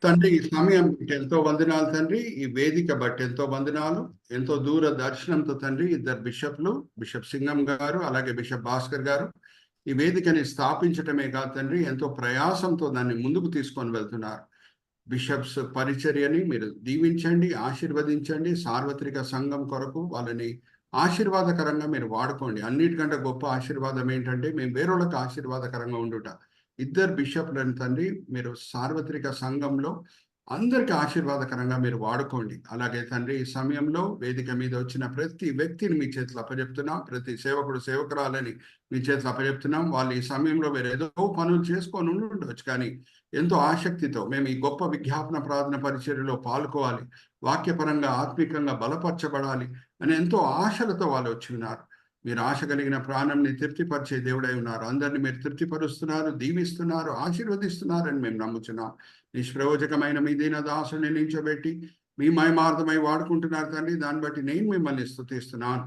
తండ్రి, ఈ సమయం బట్టి ఎంతో వందనాలు తండ్రి. ఈ వేదిక బట్టి ఎంతో వందనాలు. ఎంతో దూర దర్శనంతో తండ్రి ఇద్దరు బిషప్లు, బిషప్ సింగం గారు అలాగే బిషప్ భాస్కర్ గారు ఈ వేదికని స్థాపించటమే కాదు తండ్రి, ఎంతో ప్రయాసంతో దాన్ని ముందుకు తీసుకొని వెళ్తున్నారు. బిషప్స్ పరిచర్యని మీరు దీవించండి, ఆశీర్వదించండి. సార్వత్రిక సంఘం కొరకు వాళ్ళని ఆశీర్వాదకరంగా మీరు వాడుకోండి. అన్నిటికంటే గొప్ప ఆశీర్వాదం ఏంటంటే మేము వేరొకరికి ఆశీర్వాదకరంగా ఉండుట. ఇద్దరు బిషప్లను తండ్రి మీరు సార్వత్రిక సంఘంలో అందరికి ఆశీర్వాదకరంగా మీరు వాడుకోండి. అలాగే తండ్రి ఈ సమయంలో వేదిక మీద వచ్చిన ప్రతి వ్యక్తిని మీ చేతులు అప్పచెప్తున్నాం. ప్రతి సేవకుడు సేవకురాలని మీ చేతులు అప్పచెప్తున్నాం. వాళ్ళు ఈ సమయంలో మీరు ఏదో పనులు చేసుకొని ఉండవచ్చు, కానీ ఎంతో ఆసక్తితో మేము ఈ గొప్ప విజ్ఞాపన ప్రార్థన పరిచర్యలో పాల్గొవాలి, వాక్యపరంగా ఆత్మికంగా బలపరచబడాలి అని ఎంతో ఆశలతో వాళ్ళు వచ్చి ఉన్నారు. మీరు ఆశ కలిగిన ప్రాణంని తృప్తిపరిచే దేవుడై ఉన్నారు. అందరిని మీరు తృప్తిపరుస్తున్నారు, దీవిస్తున్నారు, ఆశీర్వదిస్తున్నారని మేము నమ్ముచున్నాం. నిష్ప్రయోజకమైన మీ దీన దాసుని నించోబెట్టి మీ మహిమార్థమై వాడుకుంటున్నారు తండ్రి. దాన్ని బట్టి నేను మిమ్మల్ని స్తుతిస్తున్నాను.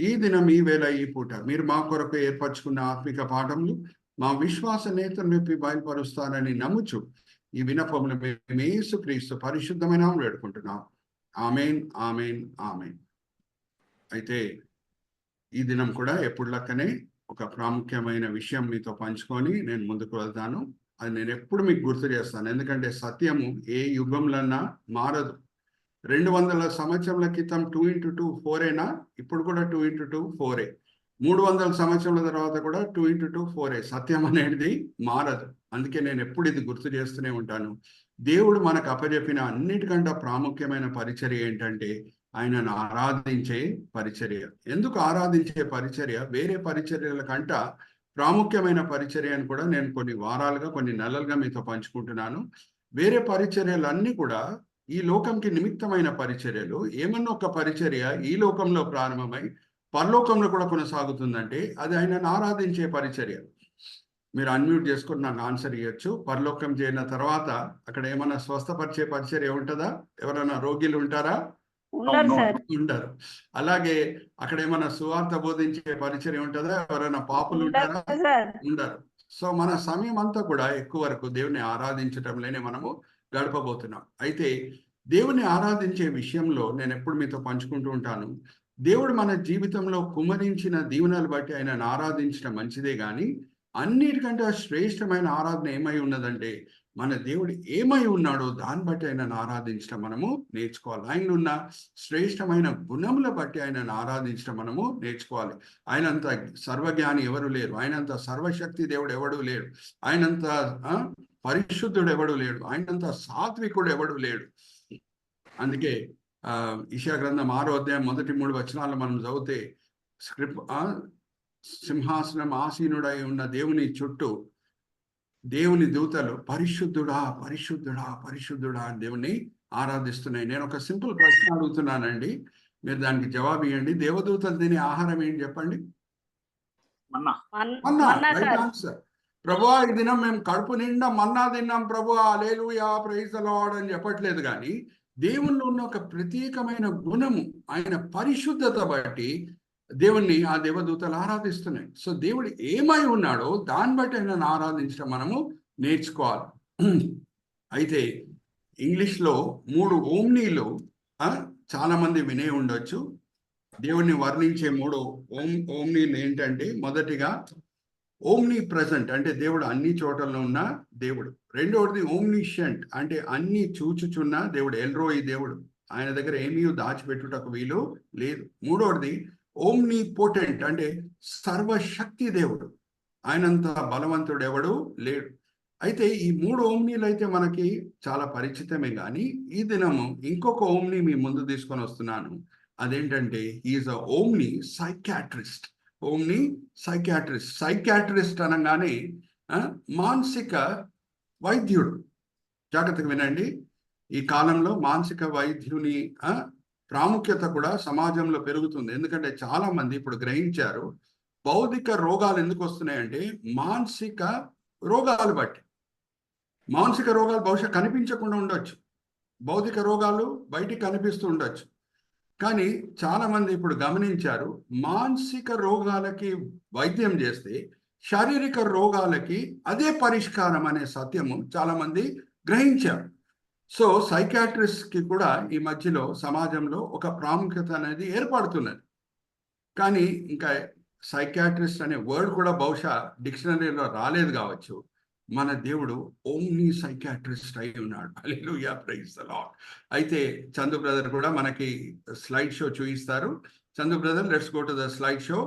ఈ దినం ఈ వేళ ఈ పూట మీరు మా కొరకు ఏర్పరచుకున్న ఆత్మిక పాఠములు మా విశ్వాస నేతను విప్పి బయలుపరుస్తారని నమ్ముచు ఈ వినపములు మేము యేసుక్రీస్తు పరిశుద్ధమైన వేడుకుంటున్నాం. Amen, amen, amen. అయితే ఈ దినం కూడా ఎప్పుడు లెక్కనే ఒక ప్రాముఖ్యమైన విషయం మీతో పంచుకొని నేను ముందుకు వెళ్తాను. అది నేను ఎప్పుడు మీకు గుర్తు చేస్తాను, ఎందుకంటే సత్యము ఏ యుగంలోన్నా మారదు. 200 సంవత్సరాల క్రితం 2x2 4ఏనా, ఇప్పుడు కూడా 2x2 4. 300 సంవత్సరాల తర్వాత కూడా 2x2 4. సత్యం అనేది మారదు. అందుకే నేను ఎప్పుడు ఇది గుర్తు చేస్తూనే ఉంటాను. దేవుడు మనకు అప్పచెప్పిన అన్నిటికంటే ప్రాముఖ్యమైన పరిచర్య ఏంటంటే ఆయనను ఆరాధించే పరిచర్య. ఎందుకు ఆరాధించే పరిచర్య? వేరే పరిచర్యల కంట ప్రాముఖ్యమైన పరిచర్య అని కూడా నేను కొన్ని వారాలుగా కొన్ని నెలలుగా మీతో పంచుకుంటున్నాను. వేరే పరిచర్యలన్నీ కూడా ఈ లోకంకి నిమిత్తమైన పరిచర్యలు. ఏమన్నా ఒక పరిచర్య ఈ లోకంలో ప్రారంభమై పరలోకంలో కూడా కొనసాగుతుందంటే అది ఆయనను ఆరాధించే పరిచర్య. మీరు అన్మ్యూట్ చేసుకుని నాకు ఆన్సర్ ఇవ్వచ్చు. పరలోకం చేరిన తర్వాత అక్కడ ఏమన్నా స్వస్థపరిచే పరిచర్య ఉంటుందా? ఎవరైనా రోగిలు ఉంటారా? ఉండరు. అలాగే అక్కడ ఏమైనా సువార్త బోధించే పరిచర్య ఉంటుందా? ఎవరైనా పాపులు ఉంటారా? ఉండరు. సో మన సమయం అంతా కూడా ఎక్కువ వరకు దేవుని ఆరాధించటంలోనే మనము గడపబోతున్నాం. అయితే దేవుని ఆరాధించే విషయంలో నేను ఎప్పుడు మీతో పంచుకుంటూ ఉంటాను. దేవుడు మన జీవితంలో కుమ్మరించిన దీవెనలు బట్టి ఆయనను ఆరాధించడం మంచిదే, కానీ అన్నిటికంటే శ్రేష్టమైన ఆరాధన ఏమై ఉన్నదంటే మన దేవుడు ఏమై ఉన్నాడో దాన్ని బట్టి ఆయనను ఆరాధించడం మనము నేర్చుకోవాలి. ఆయనలో ఉన్న శ్రేష్టమైన గుణముల బట్టి ఆయనను ఆరాధించడం మనము నేర్చుకోవాలి. ఆయనంత సర్వజ్ఞాని ఎవరు లేరు, ఆయనంత సర్వశక్తి దేవుడు ఎవడు లేడు, ఆయనంత పరిశుద్ధుడు ఎవడు లేడు, ఆయనంత సాత్వికుడు ఎవడు లేడు. అందుకే యెషయా గ్రంథం 6వ అధ్యాయం మొదటి 3 వచనాలు మనం చదివితే సింహాసనం ఆసీనుడై ఉన్న దేవుని చుట్టూ దేవుని దూతలు పరిశుద్ధుడా, పరిశుద్ధుడా, పరిశుద్ధుడా అని దేవుని ఆరాధిస్తున్నాయి. నేను ఒక సింపుల్ ప్రశ్న అడుగుతున్నానండి, మీరు దానికి జవాబు ఇవ్వండి. దేవదూతలు తినే ఆహారం ఏంటి చెప్పండి? మన్నా. Right answer. ప్రభువా ఈ దినం మేము కడుపు నిండా మన్నా తిన్నాం ప్రభువా, హల్లెలూయా, ప్రైజ్ ది లార్డ్ అని చెప్పట్లేదు, కానీ దేవుల్లో ఉన్న ఒక ప్రత్యేకమైన గుణము, ఆయన పరిశుద్ధత బట్టి దేవుణ్ణి ఆ దేవదూతలు ఆరాధిస్తున్నాయి. సో దేవుడు ఏమై ఉన్నాడో దాన్ని బట్టి ఆయనను ఆరాధించడం మనము నేర్చుకోవాలి. అయితే ఇంగ్లీష్లో 3 ఓమ్నీలు చాలా మంది వినే ఉండొచ్చు. దేవుణ్ణి వర్ణించే 3 ఓమ్నీలు ఏంటంటే, మొదటిగా ఓమ్నీ ప్రెజెంట్ అంటే దేవుడు అన్ని చోట్లలో ఉన్న దేవుడు. రెండవది ఓమ్నిషెంట్ అంటే అన్ని చూచుచున్న దేవుడు, ఎల్రోయి దేవుడు, ఆయన దగ్గర ఏమీ దాచిపెట్టుటకు వీలు లేదు. మూడవది ఓమ్నీ పోటెంట్ అంటే సర్వశక్తి దేవుడు, ఆయనంత బలవంతుడు ఎవడు లేడు. అయితే ఈ 3 ఓమ్నీలు అయితే మనకి చాలా పరిచితమే, కానీ ఈ దినము ఇంకొక ఓమ్నీ మీ ముందు తీసుకొని వస్తున్నాను. అదేంటంటే is a Omni psychiatrist. Omni psychiatrist. Psychiatrist అనగానే మానసిక వైద్యుడు. జాగ్రత్తగా వినండి. ఈ కాలంలో మానసిక వైద్యుని ప్రాముఖ్యత కూడా సమాజంలో పెరుగుతుంది. ఎందుకంటే చాలా మంది ఇప్పుడు గ్రహించారు భౌతిక రోగాలు ఎందుకు వస్తున్నాయంటే మానసిక రోగాలు బట్టి. మానసిక రోగాలు బహుశా కనిపించకుండా ఉండొచ్చు, భౌతిక రోగాలు బయటికి కనిపిస్తూ ఉండొచ్చు, కానీ చాలా మంది ఇప్పుడు గమనించారు మానసిక రోగాలకి వైద్యం చేస్తే శారీరక రోగాలకి అదే పరిష్కారం అనే సత్యము చాలా మంది గ్రహించారు. సో సైకాట్రిస్ట్కి కూడా ఈ మధ్యలో సమాజంలో ఒక ప్రాముఖ్యత అనేది ఏర్పడుతున్నది. కానీ ఇంకా సైకాట్రిస్ట్ అనే వర్డ్ కూడా బహుశా డిక్షనరీలో రాలేదు కావచ్చు. మన దేవుడు ఓమ్ని సైకాట్రిస్ట్ అయి ఉన్నాడు. Hallelujah, praise the Lord. అయితే చందు బ్రదర్ కూడా మనకి స్లైడ్ షో చూపిస్తారు. Chandu brother, let's go to the slide show.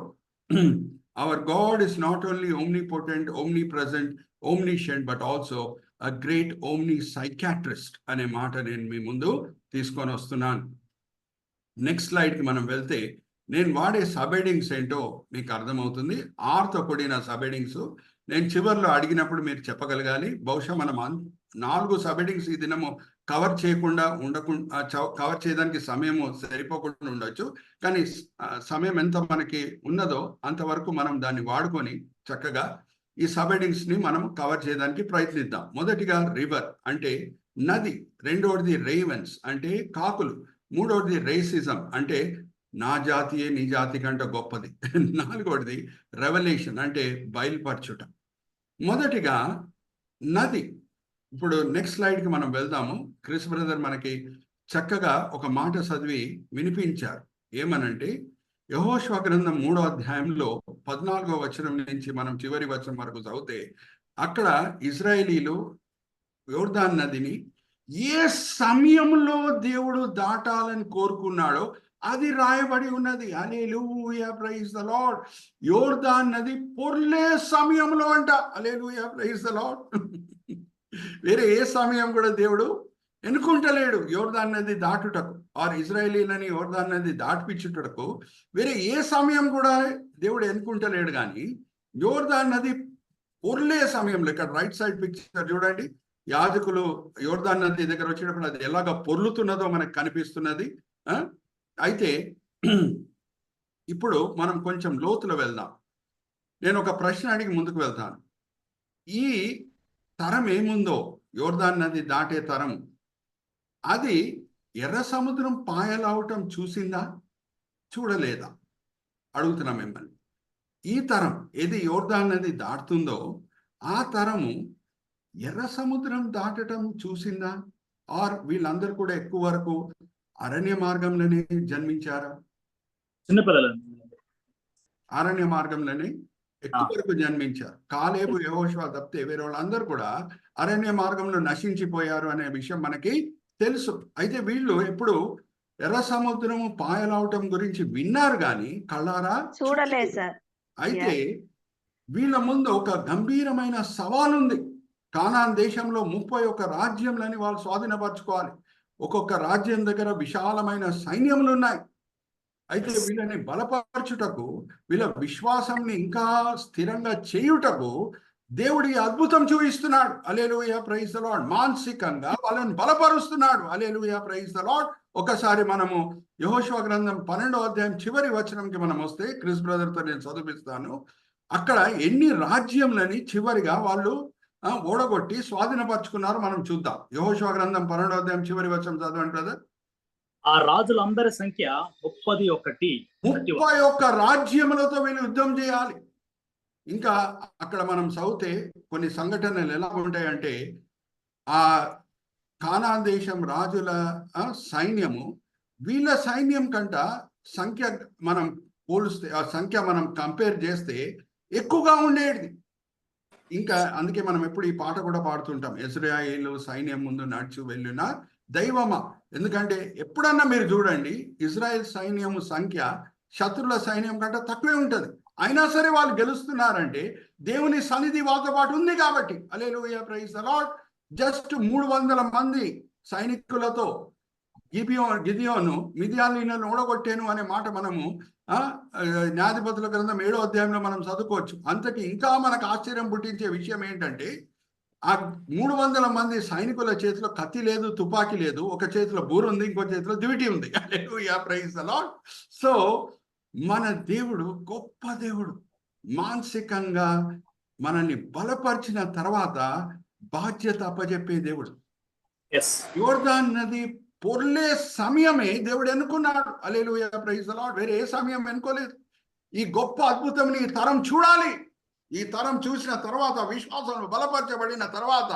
Our God is not only omnipotent, omnipresent, omniscient, but also a great omni psychiatrist అనే మాట నేను మీ ముందు తీసుకొని వస్తున్నాను. నెక్స్ట్ స్లైడ్కి మనం వెళ్తే నేను వాడే సబెడింగ్స్ ఏంటో మీకు అర్థమవుతుంది. ఆర్తో కూడిన సబెడింగ్స్ నేను చివరిలో అడిగినప్పుడు మీరు చెప్పగలగాలి. బహుశా మనం 4 సబెడింగ్స్ ఈ దినము కవర్ చేయకుండా కవర్ చేయడానికి సమయము సరిపోకుండా ఉండొచ్చు. కానీ సమయం ఎంత మనకి ఉన్నదో అంతవరకు మనం దాన్ని వాడుకొని చక్కగా ఈ సబెడింగ్స్ని మనం కవర్ చేయడానికి ప్రయత్నిద్దాం. మొదటిగా రివర్ అంటే నది, రెండవది రేవెన్స్ అంటే కాకులు, మూడవది రేసిజం అంటే నా జాతియే నీ జాతి కంటే గొప్పది, నాలుగవది రెవల్యూషన్ అంటే బయలుపరచుట. మొదటిగా నది. ఇప్పుడు నెక్స్ట్ స్లైడ్కి మనం వెళ్దాము. క్రిస్ బ్రదర్ మనకి చక్కగా ఒక మాట చదివి వినిపించారు. ఏమనంటే యెహోషువ గ్రంథం 3వ అధ్యాయంలో 14వ వచనం నుంచి మనం చివరి వచనం వరకు చదివితే అక్కడ ఇజ్రాయేలీలు యోర్దాన్ నదిని ఏ సమయంలో దేవుడు దాటాలని కోరుకున్నాడో అది రాయబడి ఉన్నది. హల్లెలూయా, ప్రైజ్ ద లార్డ్. యోర్దాన్ నది పొర్లే సమయంలో అంట. హల్లెలూయా, ప్రైజ్ ద లార్డ్. వేరే ఏ సమయం కూడా దేవుడు ఎన్నుకుంటలేడు యోర్దాన్ నది దాటుటకు, ఆర్ ఇజ్రాయేలీలని యోర్దాన్ నది దాటిపించుటకు వేరే ఏ సమయం కూడా దేవుడు ఎన్నుకుంటలేడు. కానీ యోర్దాన్ నది పొర్లే సమయంలో, ఇక్కడ రైట్ సైడ్ పిక్చర్ చూడండి, యాజకులు యోర్దాన్ నది దగ్గర వచ్చినప్పుడు అది ఎలాగ పొర్లుతున్నదో మనకు కనిపిస్తున్నది. అయితే ఇప్పుడు మనం కొంచెం లోతులో వెళ్దాం. నేను ఒక ప్రశ్న అడిగి ముందుకు వెళ్తాను. ఈ తరం ఏముందో, యోర్దాన్ నది దాటే తరం, అది ఎర్ర సముద్రం పాయలవటం చూసిందా, చూడలేదా? అడుగుతున్నా మిమ్మల్ని. ఈ తరం ఏది యోర్దాన్ నది దాటుతుందో ఆ తరము ఎర్ర సముద్రం దాటటం చూసిందా? ఆర్ వీళ్ళందరూ కూడా ఎక్కువ వరకు అరణ్య మార్గంలోనే జన్మించారా? చిన్నపిల్లలు అరణ్య మార్గంలోనే ఎక్కువ వరకు జన్మించారు. కాలేబు, యెహోషువ తప్పితే వేరే వాళ్ళందరూ కూడా అరణ్య మార్గంలో నశించిపోయారు అనే విషయం మనకి తెలుసు. అయితే వీళ్ళు ఎప్పుడు ఎర్ర సముద్రము పాయలవటం గురించి విన్నారు కానీ కళ్ళారా చూడలేదు సార్. అయితే వీళ్ళ ముందు ఒక గంభీరమైన సవాల్ ఉంది. కానాన్ దేశంలో 31 రాజ్యంలని వాళ్ళు స్వాధీనపరచుకోవాలి. ఒక్కొక్క రాజ్యం దగ్గర విశాలమైన సైన్యములు ఉన్నాయి. అయితే వీళ్ళని బలపరచుటకు, వీళ్ళ విశ్వాసంని ఇంకా స్థిరంగా చేయుటకు దేవుడి అద్భుతం చూపిస్తున్నాడు. Hallelujah, praise the lord. మానసికంగా వాళ్ళని బలపరుస్తున్నాడు. హల్లెలూయా, ప్రైజ్ ద లార్డ్. ఒకసారి మనము యెహోషువ గ్రంథం 12వ అధ్యాయం చివరి వచనంకి మనం వస్తే, క్రిస్ బ్రదర్తో నేను చదివిస్తాను. అక్కడ ఎన్ని రాజ్యంలని చివరిగా వాళ్ళు ఓడగొట్టి స్వాధీనపరచుకున్నారు మనం చూద్దాం. యెహోషువ గ్రంథం 12వ అధ్యాయం చివరి వచనం చదవండి బ్రదర్. ఆ రాజులందరి సంఖ్య 31 రాజ్యములతో వీళ్ళు యుద్ధం చేయాలి. ఇంకా అక్కడ మనం చదివితే కొన్ని సంఘటనలు ఎలా ఉంటాయంటే, ఆ కానాన్ దేశం రాజుల సైన్యము వీళ్ళ సైన్యం కంట సంఖ్య మనం పోలిస్తే, ఆ సంఖ్య మనం కంపేర్ చేస్తే ఎక్కువగా ఉండేది. ఇంకా అందుకే మనం ఎప్పుడు ఈ పాట కూడా పాడుతుంటాం, ఇశ్రాయేలు సైన్యం ముందు నడుచు వెళ్ళిన దైవమా. ఎందుకంటే ఎప్పుడన్నా మీరు చూడండి, ఇజ్రాయెల్ సైన్యం సంఖ్య శత్రుల సైన్యం కంటే తక్కువే ఉంటుంది. అయినా సరే వాళ్ళు గెలుస్తున్నారంటే దేవుని సన్నిధి వాళ్ళతో పాటు ఉంది కాబట్టి. హల్లెలూయా, ప్రైజ్ ద లార్డ్. జస్ట్ 300 మంది సైనికులతో గిదియోను మిద్యానీయులను ఓడగొట్టాను అనే మాట మనము న్యాయాధిపతుల గ్రంథం 7వ అధ్యాయంలో మనం చదువుకోవచ్చు. అంతకి ఇంకా మనకు ఆశ్చర్యం పుట్టించే విషయం ఏంటంటే, ఆ 300 మంది సైనికుల చేతిలో కత్తి లేదు, తుపాకీ లేదు. ఒక చేతిలో బూరు ఉంది, ఇంకో చేతిలో దివిటి ఉంది. హల్లెలూయా, ప్రైజ్ ద లార్డ్. సో మన దేవుడు గొప్ప దేవుడు. మానసికంగా మనల్ని బలపరిచిన తర్వాత బాధ్యత అప్పచెప్పే దేవుడు. యోర్దాన్ నది పొర్లే సమయమే దేవుడు ఎన్నుకున్నాడు. హల్లెలూయా, ప్రైజ్ ద లార్డ్. వేరే ఏ సమయం ఎన్నుకోలేదు. ఈ గొప్ప అద్భుతం ఈ తరం చూడాలి. ఈ తరం చూసిన తర్వాత, విశ్వాసం బలపరచబడిన తర్వాత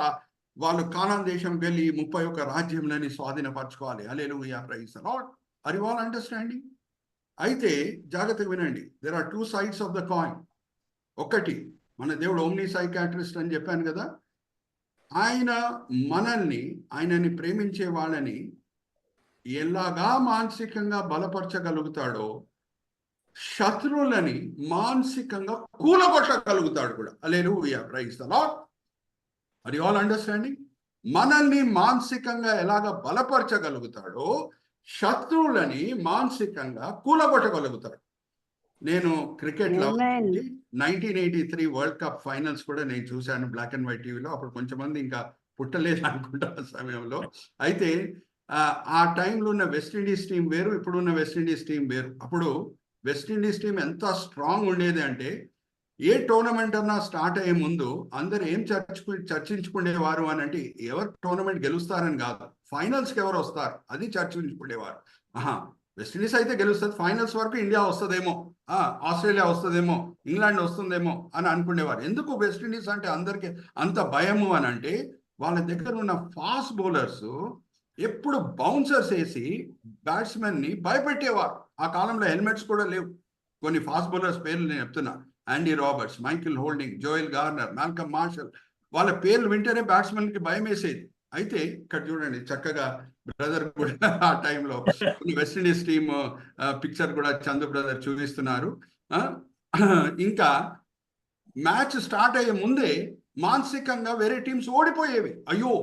వాళ్ళు కానాన్ దేశంకి వెళ్ళి 31 రాజ్యంలని స్వాధీనపరచుకోవాలి. Hallelujah, praise the Lord. Are you all understanding? అయితే జాగ్రత్తగా వినండి, there are 2 sides of the coin. ఒకటి, మన దేవుడు ఓమ్ని సైకాట్రిస్ట్ అని చెప్పాను కదా, ఆయన మనల్ని, ఆయనని ప్రేమించే వాళ్ళని ఎలాగా మానసికంగా బలపరచగలుగుతాడో శత్రువులని మానసికంగా కూలగొట్టగలుగుతాడు కూడా. Hallelujah, praise the Lord. Are you all understanding? మనల్ని మానసికంగా ఎలాగ బలపరచగలుగుతాడో శత్రువులని మానసికంగా కూలగొట్టగలుగుతాడు. నేను క్రికెట్ లో 1983 వరల్డ్ కప్ ఫైనల్స్ కూడా నేను చూశాను బ్లాక్ అండ్ వైట్ టీవీలో. అప్పుడు కొంచెం మంది ఇంకా పుట్టలేదు అనుకుంటా ఆ సమయంలో. అయితే ఆ టైంలో ఉన్న వెస్టిండీస్ టీం వేరు, ఇప్పుడున్న వెస్టిండీస్ టీం వేరు. అప్పుడు వెస్టిండీస్ టీం ఎంత స్ట్రాంగ్ ఉండేది అంటే, ఏ టోర్నమెంట్ అన్నా స్టార్ట్ అయ్యే ముందు అందరు ఏం చర్చించుకునేవారు అని అంటే, ఎవరు టోర్నమెంట్ గెలుస్తారని కాదు, ఫైనల్స్కి ఎవరు వస్తారు అది చర్చించుకునేవారు. వెస్టిండీస్ అయితే గెలుస్తుంది, ఫైనల్స్ వరకు ఇండియా వస్తుందేమో, ఆస్ట్రేలియా వస్తుందేమో, ఇంగ్లాండ్ వస్తుందేమో అని అనుకునేవారు. ఎందుకు వెస్టిండీస్ అంటే అందరికి అంత భయము అని అంటే, వాళ్ళ దగ్గర ఉన్న ఫాస్ట్ బౌలర్స్ ఎప్పుడు బౌన్సర్స్ వేసి బ్యాట్స్మెన్ ని భయపెట్టేవారు. ఆ కాలంలో హెల్మెట్స్ కూడా లేవు. కొన్ని ఫాస్ట్ బౌలర్స్ పేర్లు నేను చెప్తున్నా: Andy Roberts, Michael Holding, Joel Garner, Malcolm Marshall. వాళ్ళ పేర్లు వింటేనే బ్యాట్స్మెన్ కి భయం వేసేది. అయితే ఇక్కడ చూడండి, చక్కగా బ్రదర్ కూడా ఆ టైంలో వెస్టిండీస్ టీమ్ పిక్చర్ కూడా చందు బ్రదర్ చూపిస్తున్నారు. ఇంకా మ్యాచ్ స్టార్ట్ అయ్యే ముందే మానసికంగా వేరే టీమ్స్ ఓడిపోయేవి. అయ్యో,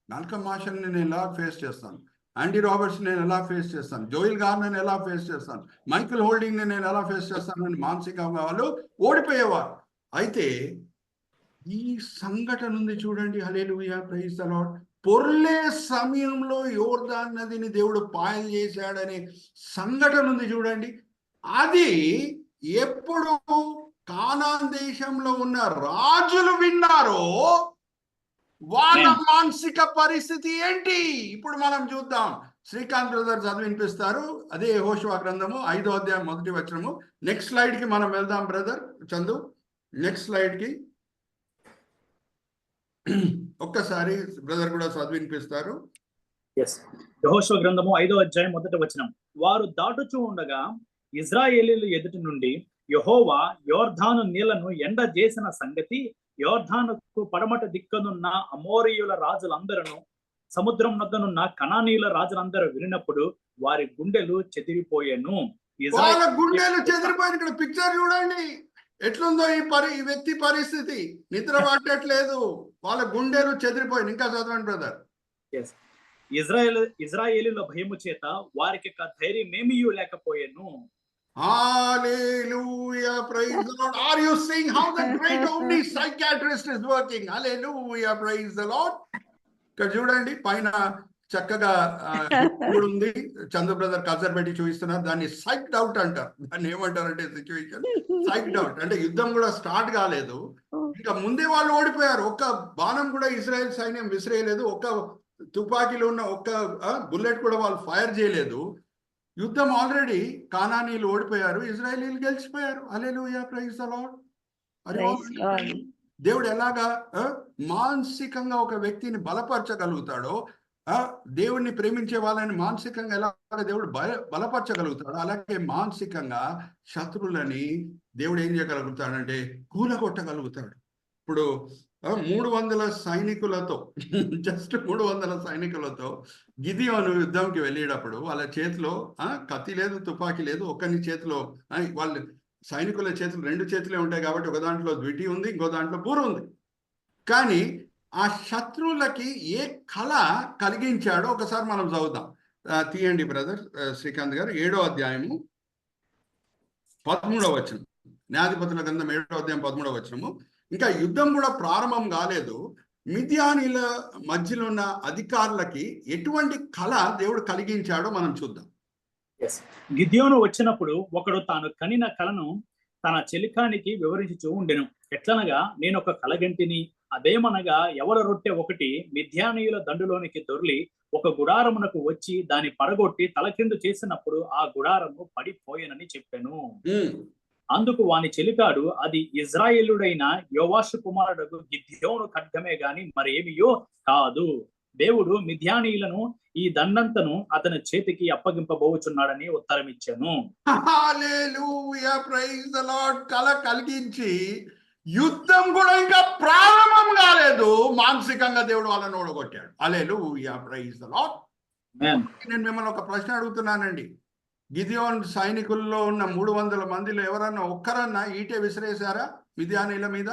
మాల్కమ్ మార్షల్ నేను ఎలా ఫేస్ చేస్తాను, ఆండీ రాబర్ట్స్ నేను ఎలా ఫేస్ చేస్తాను, జోయల్ గార్నర్ ఎలా ఫేస్ చేస్తాను, మైకిల్ హోల్డింగ్ నేను ఎలా ఫేస్ చేస్తాను అని మానసికంగా వాళ్ళు ఓడిపోయేవారు. అయితే ఈ సంఘటన ఉంది చూడండి, హల్లెలూయా, ప్రైజ్ ది లార్డ్. పొర్లే సమయంలో యోర్దాన్ నదిని దేవుడు పాయలు చేశాడనే సంఘటన ఉంది చూడండి. అది ఎప్పుడు కానాన్ దేశంలో ఉన్న రాజులు విన్నారో వాళ్ళ మానసిక పరిస్థితి ఏంటి ఇప్పుడు మనం చూద్దాం. శ్రీకాంత్ బ్రదర్ చదివినిపిస్తారు. అదే యెహోషువ గ్రంథము 5వ అధ్యాయం 1వ వచనము. నెక్స్ట్ స్లైడ్ కి మనం వెళ్దాం బ్రదర్ చందు. నెక్స్ట్ స్లైడ్ కి ఒక్కసారి బ్రదర్ కూడా చదివినిపిస్తారు. యెహోషువ గ్రంథము 5వ అధ్యాయం 1వ వచనం. వారు దాటుచూ ఉండగా ఇశ్రాయేలీయుల ఎదుటి నుండి యెహోవా యోర్దాను నీళ్లను ఎండ చేసిన సంగతి యోర్దానుకు పడమట దిక్కనున్న అమోరీయుల రాజులందరూ, సముద్రం వద్దనున్న కనానీయుల రాజులందరూ వినినప్పుడు వారి గుండెలు చెదిరిపోయాను. వాళ్ళ గుండెలు చెదిరిపోయిన ఇక్కడ పిక్చర్ చూడండి ఎట్లుందో. ఈ వ్యక్తి పరిస్థితి, నిద్ర పట్టట్లేదు, వాళ్ళ గుండెలు చెదిరిపోయింది. ఇంకా చదవండి బ్రదర్. ఇశ్రాయేలీయుల భయము చేత వారికి ధైర్యమేమీ లేకపోయాను. Hallelujah, praise the Lord. Are you seeing how the great omni psychiatrist is working? Hallelujah, praise the Lord. ఇక్కడ చూడండి, పైన చక్కగా ఉంది, చంద్ర బ్రదర్ కల్చర్ పెట్టి చూపిస్తున్నారు. దాన్ని సైక్డ్ అవుట్ అంటారు. దాన్ని ఏమంటారంటే సిచ్యువేషన్ సైక్డ్ అవుట్ అంటే యుద్ధం కూడా స్టార్ట్ కాలేదు, ఇంకా ముందే వాళ్ళు ఓడిపోయారు. ఒక్క బాణం కూడా ఇజ్రాయెల్ సైన్యం విసిరేయలేదు, ఒక్క తుపాకీలో ఉన్న ఒక్క బుల్లెట్ కూడా వాళ్ళు ఫైర్ చేయలేదు. యుద్ధం ఆల్రెడీ కానానీయులు ఓడిపోయారు, ఇజ్రాయేలీలు గెలిచిపోయారు. హల్లెలూయా, ప్రైజ్ ది లార్డ్. దేవుడు ఎలాగా మానసికంగా ఒక వ్యక్తిని బలపరచగలుగుతాడో, దేవుడిని ప్రేమించే వాళ్ళని మానసికంగా ఎలాగ దేవుడు బలపరచగలుగుతాడు, అలాగే మానసికంగా శత్రువులని దేవుడు ఏం చేయగలుగుతాడంటే కూలగొట్టగలుగుతాడు. ఇప్పుడు 300 సైనికులతో, జస్ట్ 300 సైనికులతో గిదియోను యుద్ధంకి వెళ్ళేటప్పుడు వాళ్ళ చేతిలో కత్తి లేదు, తుపాకీ లేదు. ఒకరి చేతిలో, వాళ్ళ సైనికుల చేతులు 2 చేతులే ఉంటాయి కాబట్టి ఒక దాంట్లో ద్విటి ఉంది, ఇంకో దాంట్లో బూరు ఉంది. కానీ ఆ శత్రువులకి ఏ కళ కలిగించాడో ఒకసారి మనం చదువుదాం. తీయండి బ్రదర్ శ్రీకాంత్ గారు. 7వ అధ్యాయము 13వ వచనం. న్యాయాధిపతుల గ్రంథం 7వ అధ్యాయం 13వ వచనము. ఇంకా యుద్ధం కూడా ప్రారంభం కాలేదు, మిద్యానీల మధ్యలో ఉన్న అధికారులకి ఎటువంటి కళ దేవుడు కలిగించాడో మనం చూద్దాం. గిద్యోను వచ్చినప్పుడు ఒకడు తాను కనిన కలను తన చెలికానికి వివరించుచూ ఉండెను. ఎట్లనగా, నేను ఒక కలగంటిని, అదేమనగా ఎవల రొట్టె ఒకటి మిద్యానీయుల దండులోనికి దొర్లి ఒక గుడారమునకు వచ్చి దాన్ని పడగొట్టి తలకిందు చేసినప్పుడు ఆ గుడారము పడిపోయేనని చెప్పాను. అందుకు వాని చెలికాడు, అది ఇజ్రాయేలుడైన యోవాషు కుమారుడు గిద్యోను ఖడ్గమే గాని మరేమియో కాదు. దేవుడు మిద్యానీయులను ఈ దండంతను అతని చేతికి అప్పగింపబోచున్నాడని ఉత్తరమిచ్చాను. హల్లెలూయా, ప్రైజ్ ది లార్డ్. కల కలిగించి యుద్ధం కూడా ఇంకా ప్రారంభం కాలేదు, మానసికంగా దేవుడు వాళ్ళని ఓడగొట్టాడు. హల్లెలూయా, ప్రైజ్ ది లార్డ్. నేను మిమ్మల్ని ఒక ప్రశ్న అడుగుతున్నానండి. గిదియోన్ సైనికుల్లో ఉన్న 300 మందిలో ఎవరన్నా ఒక్కరన్నా ఈటే విసిరేశారా మిద్యానీయుల మీద?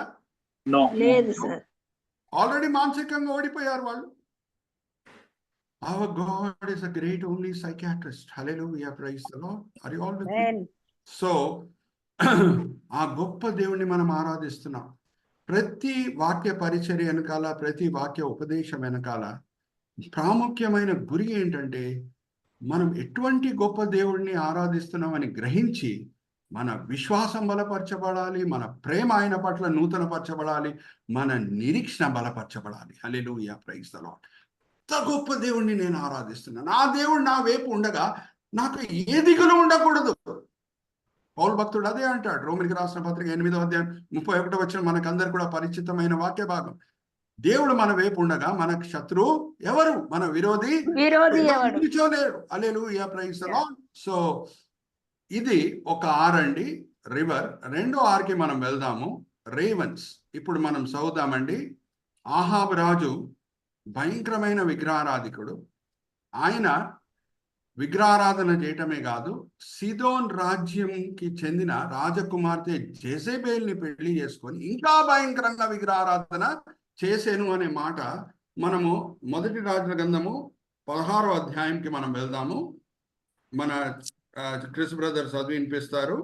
లేదు సార్. ఆల్రెడీ మానసికంగా ఓడిపోయారు వాళ్ళు. Our God is a great only psychiatrist. Hallelujah, praise the Lord. Are you all with me? So, ఆ గొప్ప దేవుణ్ణి మనం ఆరాధిస్తున్నాం. ప్రతి వాక్య పరిచర్య వెనకాల, ప్రతి వాక్య ఉపదేశం వెనకాల ప్రాముఖ్యమైన గురి ఏంటంటే, మనం ఎటువంటి గొప్ప దేవుణ్ణి ఆరాధిస్తున్నామని గ్రహించి మన విశ్వాసం బలపరచబడాలి, మన ప్రేమ ఆయన పట్ల నూతనపరచబడాలి, మన నిరీక్షణ బలపరచబడాలి. హల్లెలూయా, ప్రైజ్ ది లార్డ్. ఎంత గొప్ప దేవుణ్ణి నేను ఆరాధిస్తున్నాను, ఆ దేవుడు నా వైపు ఉండగా నాకు ఏ దిగులు ఉండకూడదు. పౌలు భక్తుడు అదే అంటాడు. రోమిలికి రాసిన పత్రిక 8వ అధ్యాయం 31వ వచనం మనకందరు కూడా పరిచితమైన వాక్య భాగం. దేవుడు మన వైపు ఉండగా మనకు శత్రువు ఎవరు? మన విరోధి నిలిచోలేడు. హల్లెలూయా, ప్రైజ్ ది లార్డ్. సో ఇది ఒక ఆర్ అండి, రివర్. రెండో ఆర్కి మనం వెళ్దాము, రేవన్స్. ఇప్పుడు మనం చదువుదామండి. ఆహాబు రాజు భయంకరమైన విగ్రహారాధికుడు. ఆయన విగ్రహారాధన చేయటమే కాదు, సిదోన్ రాజ్యంకి చెందిన రాజకుమార్తె జెజెబేల్ని పెళ్లి చేసుకొని ఇంకా భయంకరంగా విగ్రహారాధన చేసేను అనే మాట మనము మొదటి రాజుల గ్రంథము 16వ అధ్యాయంకి మనం వెళ్దాము. మన క్రిస్ బ్రదర్ చదివి వినిపిస్తారు.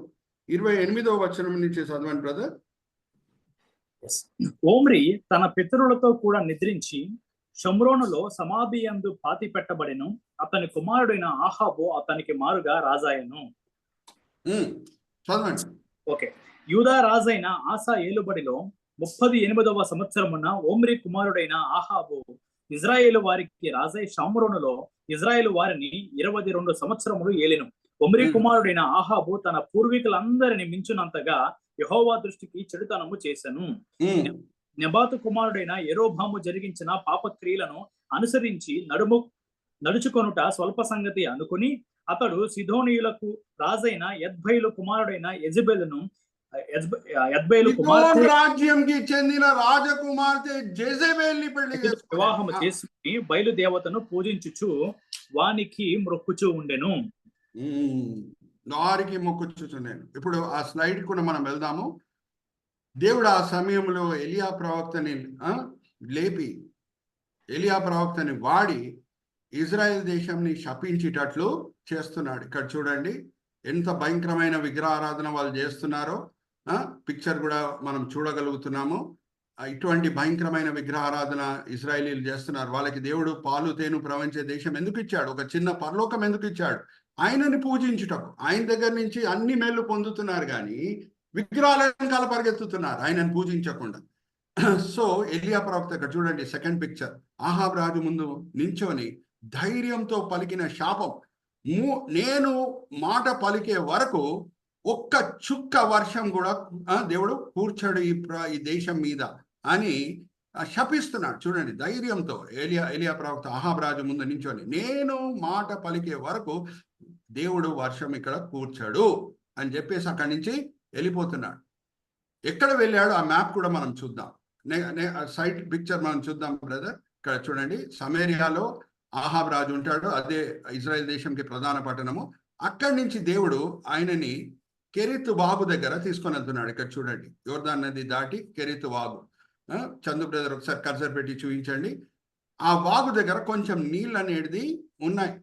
28వ వచనం నుంచి చదవండి బ్రదర్. ఓమ్రి తన పితరులతో కూడా నిద్రించి షమ్రోనులో సమాధి యందు పాతి పెట్టబడిను. అతని కుమారుడైన ఆహాబు అతనికి మారుగా రాజాయను. ఓకే. యూదా రాజైన ఆసా ఏలుబడిలో 38వ సంవత్సరమున ఓమ్రి కుమారుడైన ఆహాబు ఇజ్రాయేలు వారికి రాజై షమ్రోనులో ఇజ్రాయేలు వారిని 22 సంవత్సరములు ఏలెను. ఒమ్రి కుమారుడైన ఆహాబు తన పూర్వీకులందరిని మించినంతగా యెహోవా దృష్టికి చెడుతనము చేసెను. నెబాతు కుమారుడైన యెరోబాము జరిగించిన పాపక్రియలను అనుసరించి నడుచుకొనుట స్వల్ప సంగతి అనుకుని అతడు సిదోనీయులకు రాజైన యద్బయలు కుమారుడైన యెజెబెలును రాజ్యంకి చెందిన రాజకుమార్తె జెజెబెల్ని పెళ్లి వివాహము చేసుకుని బయలుదేవతను పూజించుచు వానికి మొక్కుచూ ఉండెను. వారికి మొక్కుచుచుండెను. ఇప్పుడు ఆ స్లైడ్ కూడా మనం వెళ్దాము. దేవుడు ఆ సమయంలో ఎలియా ప్రవక్తని లేపి, ఎలియా ప్రవక్తని వాడి ఇజ్రాయెల్ దేశంని శపించేటట్లు చేస్తున్నాడు. ఇక్కడ చూడండి ఎంత భయంకరమైన విగ్రహారాధన వాళ్ళు చేస్తున్నారో పిక్చర్ కూడా మనం చూడగలుగుతున్నాము. ఇటువంటి భయంకరమైన విగ్రహారాధన ఇజ్రాయేలీలు చేస్తున్నారు. వాళ్ళకి దేవుడు పాలు తేను ప్రవహించే దేశం ఎందుకు ఇచ్చాడు? ఒక చిన్న పరలోకం ఎందుకు ఇచ్చాడు? ఆయనని పూజించుటకు. ఆయన దగ్గర నుంచి అన్ని మేళ్ళు పొందుతున్నారు, కానీ విగ్రహాలను పరిగెత్తుతున్నారు ఆయనను పూజించకుండా. సో ఎలియా ప్రవక్త ఇక్కడ చూడండి, సెకండ్ పిక్చర్. ఆహాబు రాజు ముందు నించొని ధైర్యంతో పలికిన శాపం, నేను మాట పలికే వరకు ఒక్క చుక్క వర్షం కూడా దేవుడు కూర్చాడు ఈ దేశం మీద అని శపిస్తున్నాడు. చూడండి ధైర్యంతో ఎలియా ప్రవక్త ఆహాబు రాజు ముందు నించొని నేను మాట పలికే వరకు దేవుడు వర్షం ఇక్కడ కూర్చాడు అని చెప్పేసి అక్కడి నుంచి వెళ్ళిపోతున్నాడు. ఎక్కడ వెళ్ళాడు ఆ మ్యాప్ కూడా మనం చూద్దాం. సైట్ పిక్చర్ మనం చూద్దాం బ్రదర్. ఇక్కడ చూడండి, సమేరియాలో ఆహాబు రాజు ఉంటాడు, అదే ఇజ్రాయెల్ దేశంకి ప్రధాన పట్టణము. అక్కడి నుంచి దేవుడు ఆయనని కెరీతు వాగు దగ్గర తీసుకొని వెళ్తున్నాడు. ఇక్కడ చూడండి, యోర్దాన్ నది దాటి కెరీతు వాగు. చందు బ్రదర్ ఒకసారి కర్సర్ పెట్టి చూపించండి. ఆ వాగు దగ్గర కొంచెం నీళ్ళు అనేది ఉన్నాయి.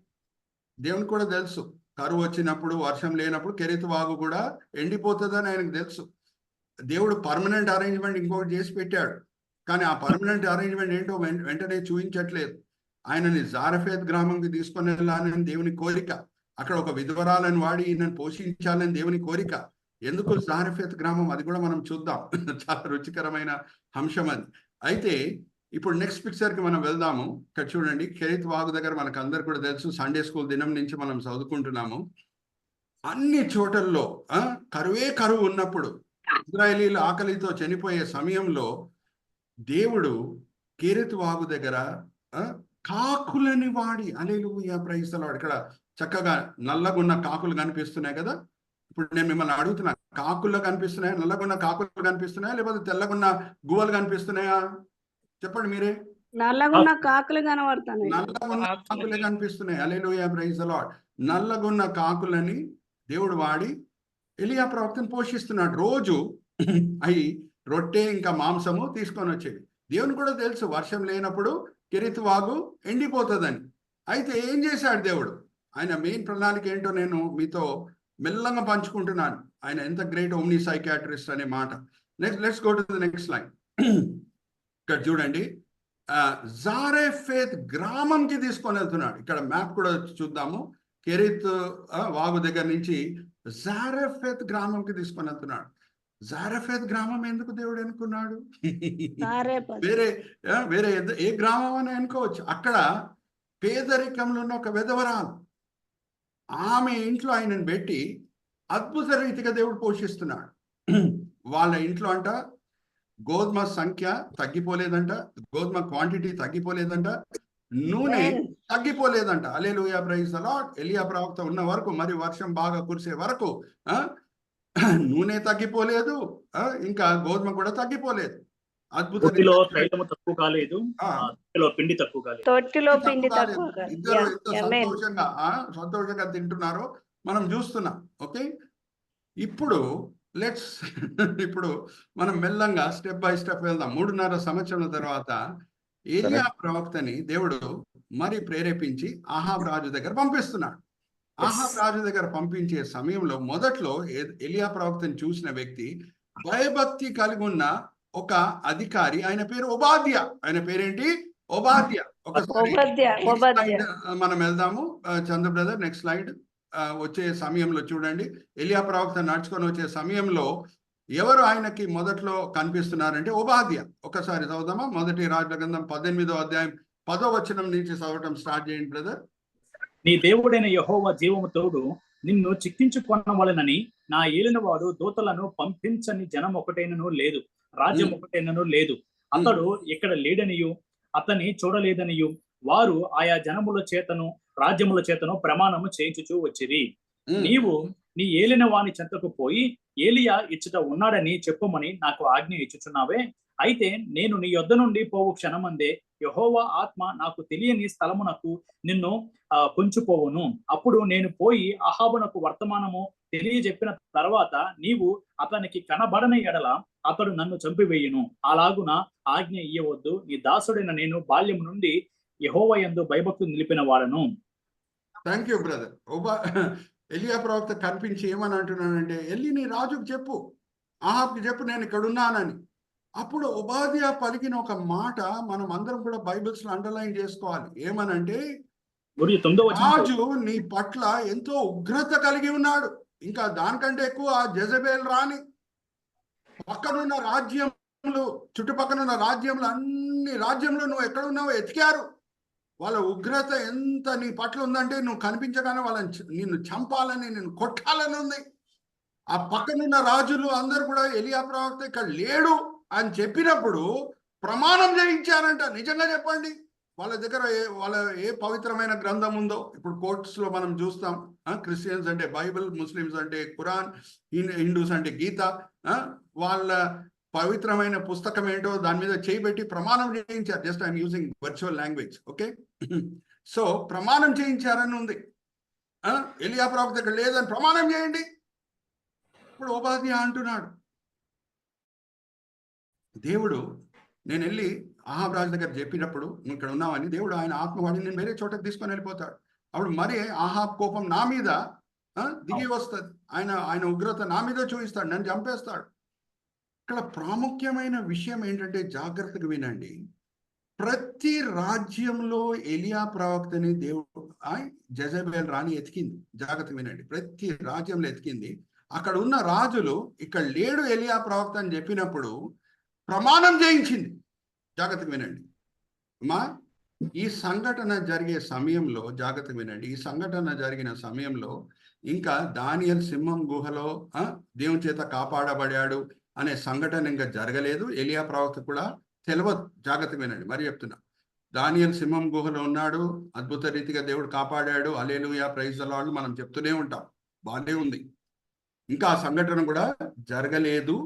దేవునికి కూడా తెలుసు, కరువు వచ్చినప్పుడు వర్షం లేనప్పుడు కెరీతు వాగు కూడా ఎండిపోతుందని ఆయనకు తెలుసు. దేవుడు పర్మనెంట్ అరేంజ్మెంట్ ఇంకొకటి చేసి పెట్టాడు, కానీ ఆ పర్మనెంట్ అరేంజ్మెంట్ ఏంటో వెంటనే చూపించట్లేదు. ఆయనని జారఫేత్ గ్రామంకి తీసుకొని వెళ్ళాలని దేవుని కోరిక, అక్కడ ఒక విధవరాలను వాడి ఈయనను పోషించాలని దేవుని కోరిక. ఎందుకు జారఫేత్ గ్రామం, అది కూడా మనం చూద్దాం. చాలా రుచికరమైన అంశం అది. అయితే ఇప్పుడు నెక్స్ట్ పిక్చర్కి మనం వెళ్దాము. ఇక్కడ చూడండి, కెరీత్ వాగు దగ్గర మనకు అందరు కూడా తెలుసు, సండే స్కూల్ దినం నుంచి మనం చదువుకుంటున్నాము. అన్ని చోటల్లో కరువు ఉన్నప్పుడు, ఇశ్రాయేలీలు ఆకలితో చనిపోయే సమయంలో దేవుడు కెరీతు వాగు దగ్గర కాకులని వాడి, హల్లెలూయా ప్రైజ్ ది లార్డ్. ఇక్కడ చక్కగా నల్లగున్న కాకులు కనిపిస్తున్నాయి కదా. ఇప్పుడు నేను మిమ్మల్ని అడుగుతున్నా, కాకుల్లో కనిపిస్తున్నాయా? నల్లగున్న కాకులు కనిపిస్తున్నాయా, లేకపోతే తెల్లగున్న గువ్వలు కనిపిస్తున్నాయా? చెప్పండి మీరే. నల్లగున్న కాకులు కనబడుతున్నాయి. నల్లగున్న కాకులే కనిపిస్తున్నాయి. Hallelujah praise the Lord. నల్లగున్న కాకులని దేవుడు వాడి ఎలీయా ప్రవక్తను పోషిస్తున్నాడు. రోజు అవి రొట్టె ఇంకా మాంసము తీసుకొని వచ్చేవి. దేవుని కూడా తెలుసు వర్షం లేనప్పుడు కెరీతు వాగు ఎండిపోతుందని. అయితే ఏం చేశాడు దేవుడు? ఆయన మెయిన్ ప్రణాళిక ఏంటో నేను మీతో మెల్లంగా పంచుకుంటున్నాను. ఆయన ఎంత గ్రేట్ ఓమ్ని సైకాట్రిస్ట్ అనే మాట. Let's go to the next line. ఇక్కడ చూడండి, జారెఫేత్ గ్రామంకి తీసుకొని వెళ్తున్నాడు. ఇక్కడ మ్యాప్ కూడా చూద్దాము. కెరీతు వాగు దగ్గర నుంచి జారెఫేత్ గ్రామంకి తీసుకొని వెళ్తున్నాడు. జారెఫేత్ గ్రామం ఎందుకు దేవుడు ఎన్నుకున్నాడు? వేరే ఏ గ్రామం అని అనుకోవచ్చు. అక్కడ పేదరికంలో ఉన్న ఒక విధవరాలు, ఆమె ఇంట్లో ఆయనను పెట్టి అద్భుత రీతిగా దేవుడు పోషిస్తున్నాడు. వాళ్ళ ఇంట్లో అంట గోధుమ సంఖ్య తగ్గిపోలేదంట, గోధుమ క్వాంటిటీ తగ్గిపోలేదంట, నూనె తగ్గిపోలేదంట. Hallelujah praise the Lord. ఎలీయా ప్రవక్త ఉన్న వరకు, మరి వర్షం బాగా కురిసే వరకు నూనె తగ్గిపోలేదు, ఇంకా గోధుమ కూడా తగ్గిపోలేదు. అద్భుతం. తక్కువ కాలేదు, పిండి తక్కువ కాలేదు, ఇద్దరు ఎంత సంతోషంగా తింటున్నారో మనం చూస్తున్నాం. ఓకే, ఇప్పుడు ఇప్పుడు మనం మెల్లంగా స్టెప్ బై స్టెప్ వెళ్దాం. 3.5 సంవత్సరాల తర్వాత ఎలీయా ప్రవక్తని దేవుడు మరి ప్రేరేపించి అహాబ్ రాజు దగ్గర పంపిస్తున్నాడు. అహాబ్ రాజు దగ్గర పంపించే సమయంలో మొదట్లో ఎలీయా ప్రవక్తని చూసిన వ్యక్తి భయభక్తి కలిగి ఉన్న ఒక అధికారి, ఆయన పేరు ఒబాద్యా. ఆయన పేరేంటి? ఒబాద్యా. ఒకసారి మనం వెళ్దాము చంద్ర బ్రదర్, నెక్స్ట్ స్లైడ్. వచ్చే సమయంలో చూడండి, ఎలీయా ప్రవక్త నడుచుకొని వచ్చే సమయంలో ఎవరు ఆయనకి మొదట్లో కనిపిస్తున్నారంటే ఒబాద్యా. ఒకసారి చదువుదామా? 1 రాజుల గ్రంథం 18వ అధ్యాయం 10వ వచనం నుంచి చదవటం స్టార్ట్ చేయండి బ్రదర్. నీ దేవుడైన యెహోవా జీవము తోడు నిన్ను చిక్కించుకొనవలెనని నా ఏలినవాడు దూతలను పంపించని జనం ఒకటైనను లేదు, రాజ్యం ఒకటైనను లేదు. అతడు ఇక్కడ లేడనియు అతన్ని చూడలేదనియు వారు ఆయా జనముల చేతను రాజ్యముల చేతను ప్రమాణము చేయించుచూ వచ్చిరి. నీవు నీ ఏలిన వాని చెంతకు పోయి ఏలియా ఇచ్చట ఉన్నాడని చెప్పమని నాకు ఆజ్ఞ ఇచ్చుచున్నావే. అయితే నేను నీ యొద్ద నుండి పోవు క్షణమందే యెహోవా ఆత్మ నాకు తెలియని స్థలమునకు నిన్ను కొంచుపోవును. అప్పుడు నేను పోయి అహాబునకు వర్తమానము తెలియజెప్పిన తర్వాత నీవు అతనికి కనబడని ఎడల అతడు నన్ను చంపివేయును. అలాగున ఆజ్ఞ ఇయ్యవద్దు. నీ దాసుడైన నేను బాల్యం నుండి యెహోవా యందు భయభక్తులు నిలిపిన వాడను. Thank you brother. ఎలీయా ప్రవక్త కనిపించి ఏమని అంటున్నానంటే, ఎల్లి నీ రాజుకు చెప్పు, అహాబ్కి చెప్పు నేను ఇక్కడ ఉన్నానని. అప్పుడు ఒబాద్యా పలికిన ఒక మాట మనం అందరం కూడా బైబిల్స్ లో అండర్లైన్ చేసుకోవాలి. ఏమనంటే, రాజు నీ పట్ల ఎంతో ఉగ్రత కలిగి ఉన్నాడు. ఇంకా దానికంటే ఎక్కువ ఆ జెజబేల్ రాని పక్కనున్న రాజ్యములు, చుట్టుపక్కల రాజ్యములు, అన్ని రాజ్యంలో నువ్వు ఎక్కడ ఉన్నావో ఎతికారు. వాళ్ళ ఉగ్రత ఎంత నీ పట్ల ఉందంటే నువ్వు కనిపించగానే వాళ్ళని నిన్ను చంపాలని, నిన్ను కొట్టాలని ఉంది. ఆ పక్కనున్న రాజులు అందరు కూడా ఎలీయా ప్రవక్త ఇక్కడ లేడు అని చెప్పినప్పుడు ప్రమాణం చేయించారంట. నిజంగా చెప్పండి, వాళ్ళ దగ్గర వాళ్ళ ఏ పవిత్రమైన గ్రంథం ఉందో. ఇప్పుడు కోర్ట్స్ లో మనం చూస్తాం, క్రిస్టియన్స్ అంటే బైబిల్, ముస్లిమ్స్ అంటే ఖురాన్, హిందూస్ అంటే గీత. వాళ్ళ పవిత్రమైన పుస్తకం ఏంటో దాని మీద చేయబెట్టి ప్రమాణం చేయించారు. Just I'm using virtual language. Okay, so ప్రమాణం చేయించారని ఉంది. ఎలీయా ప్రవక్త ఇక్కడ లేదని ప్రమాణం చేయండి. ఇప్పుడు ఒబాద్యా అంటున్నాడు, దేవుడు నేను వెళ్ళి అహాబ్ రాజు దగ్గర చెప్పినప్పుడు నువ్వు ఇక్కడ ఉన్నావని, దేవుడు ఆయన ఆత్మవాడిని నేను వేరే చోటకి తీసుకొని వెళ్ళిపోతాడు. అప్పుడు మరి అహాబ్ కోపం నా మీద దిగి వస్తుంది. ఆయన ఉగ్రత నా మీద చూపిస్తాడు, నన్ను చంపేస్తాడు. ఇక్కడ ప్రాముఖ్యమైన విషయం ఏంటంటే, జాగ్రత్తగా వినండి. ప్రతి రాజ్యంలో ఎలీయా ప్రవక్తని దేవుడు జెజబేల్ రాణి ఎతికింది. జాగ్రత్తగా వినండి, ప్రతి రాజ్యంలో ఎతికింది. అక్కడ ఉన్న రాజులు ఇక్కడ లేడు ఎలీయా ప్రవక్త అని చెప్పినప్పుడు ప్రమాణం చేయించింది. జాగ్రత్తగా వినండి అమ్మా. ఈ సంఘటన జరిగే సమయంలో జాగ్రత్తగా వినండి. ఈ సంఘటన జరిగిన సమయంలో ఇంకా దానియేలు సింహం గుహలో దేవుని చేత కాపాడబడాడు అనే సంఘటన ఇంకా జరగలేదు. ఎలియా ప్రవక్త కూడా తెలియదు. జాగ్రత్తగా వినండి, మరి చెప్తున్నా. దానియేలు సింహం గుహలో ఉన్నాడు, అద్భుత రీతిగా దేవుడు కాపాడాడు, హల్లెలూయా ప్రైజ్ ది లార్డ్ మనం చెప్తూనే ఉంటాం, బాగానే ఉంది. ఇంకా ఆ సంఘటన కూడా జరగలేదు.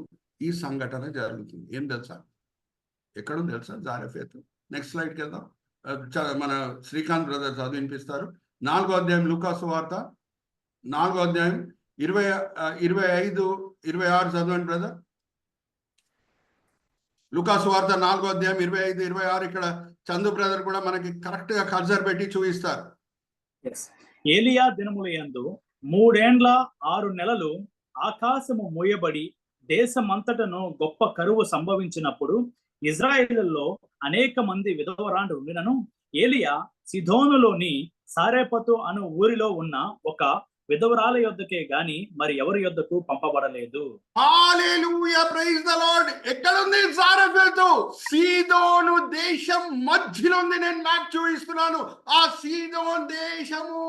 ఈ సంఘటన జరుగుతుంది. ఏం తెలుసా? ఎక్కడుంది తెలుసా? జారెఫెత్. నెక్స్ట్ స్లైడ్కి వెళ్దాం. మన శ్రీకాంత్ బ్రదర్ చదివి వినిపిస్తారు. 4వ అధ్యాయం లూకాసు వార్త 4వ అధ్యాయం 25, 26 చదవండి బ్రదర్. లూకాసు వార్త 4వ అధ్యాయం 25, 26. ఇక్కడ చందు బ్రదర్ కూడా మనకి కరెక్ట్ గా కర్సర్ పెట్టి చూపిస్తారు. ఏలియా దినముల యందు 3 6 నెలలు ఆకాశము మూయబడి దేశమంతటను గొప్ప కరువు సంభవించినప్పుడు ఇజ్రాయేలులో అనేక మంది విధవరాండ్రు ఉండినను ఏలియా సిదోనులోని సారెపతు అను ఊరిలో ఉన్న ఒక విధవరాల యొద్దకే గాని మరి ఎవరి యొద్దకు పంపబడలేదు. Hallelujah praise the Lord. ఎక్కడుంది సారెపతు? సీదోను దేశం మధ్యలో ఉంది. నేను మ్యాప్ చూపిస్తున్నాను. ఆ సీదోన్ దేశము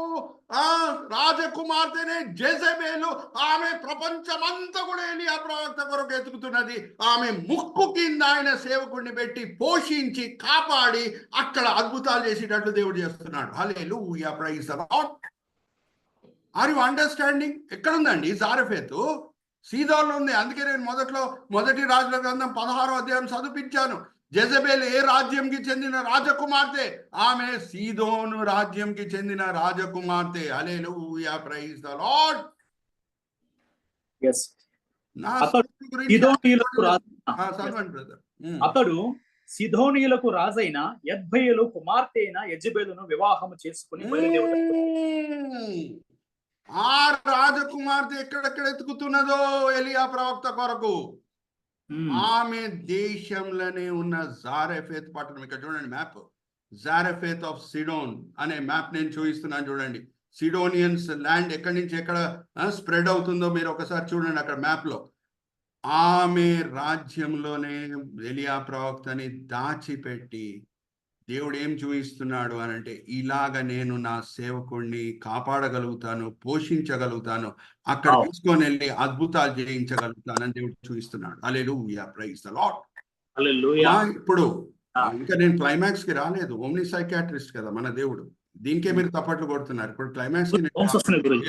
రాజకుమార్తెనే జెజబేలు. ఆమె ప్రపంచమంతా కూడా ఎలియా ప్రవక్త కొరకు ఎతుకుతున్నది. ఆమె ముక్కు కింద ఆయన సేవకుడిని పెట్టి పోషించి కాపాడి అక్కడ అద్భుతాలు చేసేటట్లు దేవుడు చేస్తున్నాడు. Hallelujah praise the Lord. Are you understanding? ఎక్కడుందండి జారెఫెతు? సీదోన్లో ఉంది. అందుకే నేను మొదటి రాజుల గ్రంథం 16వ అధ్యాయం చదివించాను. జెజబేల్ ఏ రాజ్యంకి చెందిన రాజకుమార్తె? ఆమె సీదోను రాజ్యంకి చెందిన రాజకుమార్తె. Hallelujah praise the Lord. అతడు సిదోనీయులకు రాజైన యెజ్బెయేలు కుమార్తె అయిన యెజబెలును వివాహము చేసుకుని ఆ రాజకుమార్తె ఎక్కడెక్కడ ఎత్తుకుతున్నదో ఎలియా ప్రవక్త కొరకు, ఆమె దేశంలోనే ఉన్న జారెఫెత్ పట్టణం. ఇక్కడ చూడండి మ్యాప్. జారెఫెత్ ఆఫ్ సిడోన్ అనే మ్యాప్ నేను చూపిస్తున్నాను చూడండి. సిడోనియన్స్ ల్యాండ్ ఎక్కడి నుంచి ఎక్కడ స్ప్రెడ్ అవుతుందో మీరు ఒకసారి చూడండి అక్కడ మ్యాప్ లో. ఆమె రాజ్యంలోనే ఎలియా ప్రవక్తని దాచిపెట్టి దేవుడు ఏం చూపిస్తున్నాడు అని అంటే, ఇలాగ నేను నా సేవకుడిని కాపాడగలుగుతాను, పోషించగలుగుతాను, అక్కడ తీసుకొని వెళ్ళి అద్భుతాలు చేయించగలుగుతానని దేవుడు చూపిస్తున్నాడు. Hallelujah praise the Lord. Hallelujah. ఇప్పుడు ఇంకా నేను క్లైమాక్స్ కి రాలేదు. ఓమ్ని సైకాట్రిస్ట్ కదా మన దేవుడు. దీనికే మీరు తప్పట్లు కొడుతున్నారు. ఇప్పుడు క్లైమాక్స్ కి